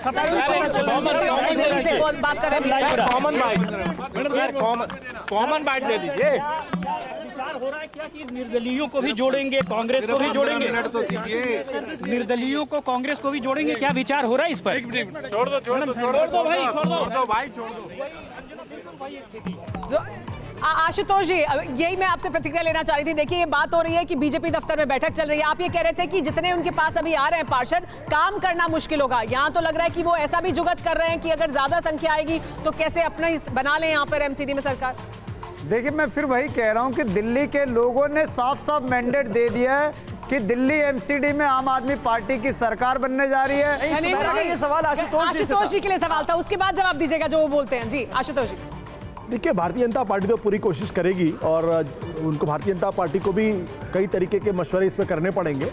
बात कर रहे हैं, कॉमन बाइट ले लीजिए। विचार हो रहा है क्या कि निर्दलीयों को भी जोड़ेंगे, कांग्रेस को भी जोड़ेंगे, निर्दलीयों को कांग्रेस को भी जोड़ेंगे, क्या विचार हो रहा है इस पर? छोड़ दो भाई, छोड़ दो। आशुतोष जी, यही मैं आपसे प्रतिक्रिया लेना चाह रही थी। देखिए, ये बात हो रही है कि बीजेपी दफ्तर में बैठक चल रही है। आप ये कह रहे थे कि जितने उनके पास अभी आ रहे हैं पार्षद, काम करना मुश्किल होगा। यहाँ तो लग रहा है कि वो ऐसा भी जुगत कर रहे हैं कि अगर ज्यादा संख्या आएगी तो कैसे अपना बना लें यहाँ पर एमसीडी में सरकार। देखिए, मैं फिर वही कह रहा हूँ कि दिल्ली के लोगों ने साफ साफ मैंडेट दे दिया है कि दिल्ली एमसीडी में आम आदमी पार्टी की सरकार बनने जा रही है। ये सवाल आशुतोष जी के लिए सवाल था, उसके बाद जवाब दीजिएगा जो वो बोलते हैं। जी आशुतोष जी। देखिए, भारतीय जनता पार्टी तो पूरी कोशिश करेगी और उनको भारतीय जनता पार्टी को भी कई तरीके के मशवरे इसमें करने पड़ेंगे,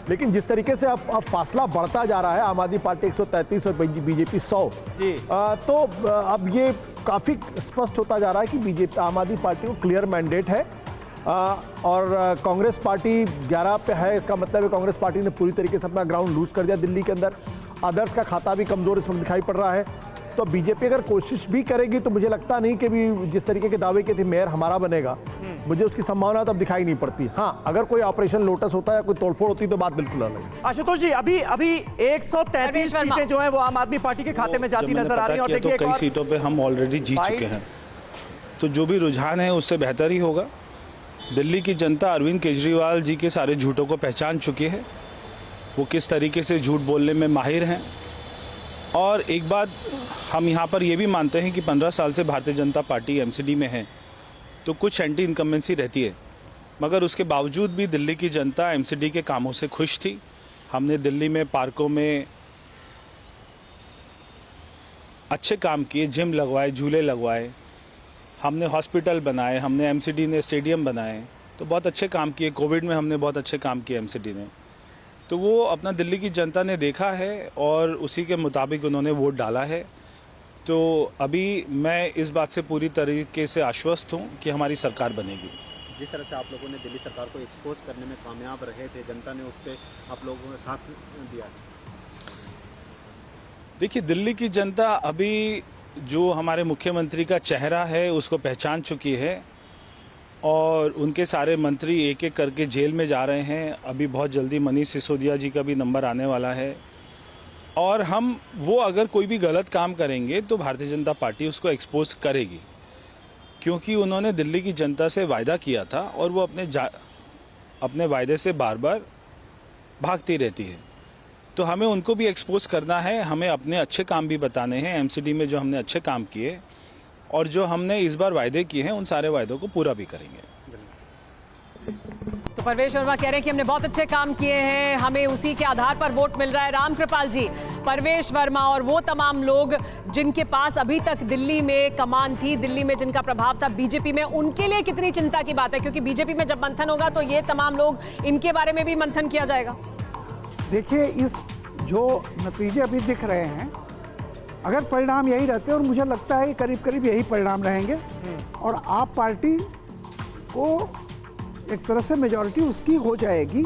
लेकिन जिस तरीके से अब फासला बढ़ता जा रहा है, आम आदमी पार्टी 133 और बीजेपी 100 जी, तो अब ये काफ़ी स्पष्ट होता जा रहा है कि बीजेपी आम आदमी पार्टी को क्लियर मैंडेट है और कांग्रेस पार्टी 11 पे है। इसका मतलब है कांग्रेस पार्टी ने पूरी तरीके से अपना ग्राउंड लूज कर दिया दिल्ली के अंदर। अदर्स का खाता भी कमज़ोर इस वक्त दिखाई पड़ रहा है। तो बीजेपी अगर कोशिश भी करेगी तो मुझे लगता नहीं कि भी जिस तरीके के दावे के थे मेयर हमारा बनेगा, मुझे उसकी संभावना तब दिखाई नहीं पड़ती। हाँ, अगर कोई ऑपरेशन लोटस होता है या कोई तोड़फोड़ होती तो बात बिल्कुल अलग है। आशुतोष जी, अभी 133 सीटें जो हैं वो आम आदमी पार्टी के खाते में जाती नजर आ रही हैं और देखिए कई सीटों पे हम ऑलरेडी जीत चुके हैं, तो जो भी रुझान है उससे बेहतर ही होगा। दिल्ली की जनता अरविंद केजरीवाल जी के सारे झूठों को पहचान चुकी है, वो किस तरीके से झूठ बोलने में माहिर हैं। और एक बात हम यहाँ पर ये भी मानते हैं कि 15 साल से भारतीय जनता पार्टी एमसीडी में है, तो कुछ एंटी इनकम्बेंसी रहती है, मगर उसके बावजूद भी दिल्ली की जनता एमसीडी के कामों से खुश थी। हमने दिल्ली में पार्कों में अच्छे काम किए, जिम लगवाए, झूले लगवाए, हमने हॉस्पिटल बनाए, हमने एमसीडी ने स्टेडियम बनाए, तो बहुत अच्छे काम किए। कोविड में हमने बहुत अच्छे काम किए एमसीडी ने, तो वो अपना दिल्ली की जनता ने देखा है और उसी के मुताबिक उन्होंने वोट डाला है। तो अभी मैं इस बात से पूरी तरीके से आश्वस्त हूँ कि हमारी सरकार बनेगी। जिस तरह से आप लोगों ने दिल्ली सरकार को एक्सपोज करने में कामयाब रहे थे, जनता ने उस पर आप लोगों ने साथ दिया। देखिए, दिल्ली की जनता अभी जो हमारे मुख्यमंत्री का चेहरा है उसको पहचान चुकी है और उनके सारे मंत्री एक एक करके जेल में जा रहे हैं। अभी बहुत जल्दी मनीष सिसोदिया जी का भी नंबर आने वाला है और हम वो अगर कोई भी गलत काम करेंगे तो भारतीय जनता पार्टी उसको एक्सपोज करेगी, क्योंकि उन्होंने दिल्ली की जनता से वायदा किया था और वो अपने वायदे से बार बार भागती रहती है। तो हमें उनको भी एक्सपोज करना है, हमें अपने अच्छे काम भी बताने हैं। एमसीडी में जो हमने अच्छे काम किए और जो हमने इस बार वायदे किए हैं, उन सारे वायदों को पूरा भी करेंगे। तो परवेश वर्मा कह रहे हैं कि हमने बहुत अच्छे काम किए हैं, हमें उसी के आधार पर वोट मिल रहा है। रामकृपाल जी, परवेश वर्मा और वो तमाम लोग जिनके पास अभी तक दिल्ली में कमान थी, दिल्ली में जिनका प्रभाव था बीजेपी में, उनके लिए कितनी चिंता की बात है? क्योंकि बीजेपी में जब मंथन होगा तो ये तमाम लोग, इनके बारे में भी मंथन किया जाएगा। देखिए, इस जो नतीजे अभी दिख रहे हैं, अगर परिणाम यही रहते हैं, और मुझे लगता है करीब करीब यही परिणाम रहेंगे, और आप पार्टी को एक तरह से मेजॉरिटी उसकी हो जाएगी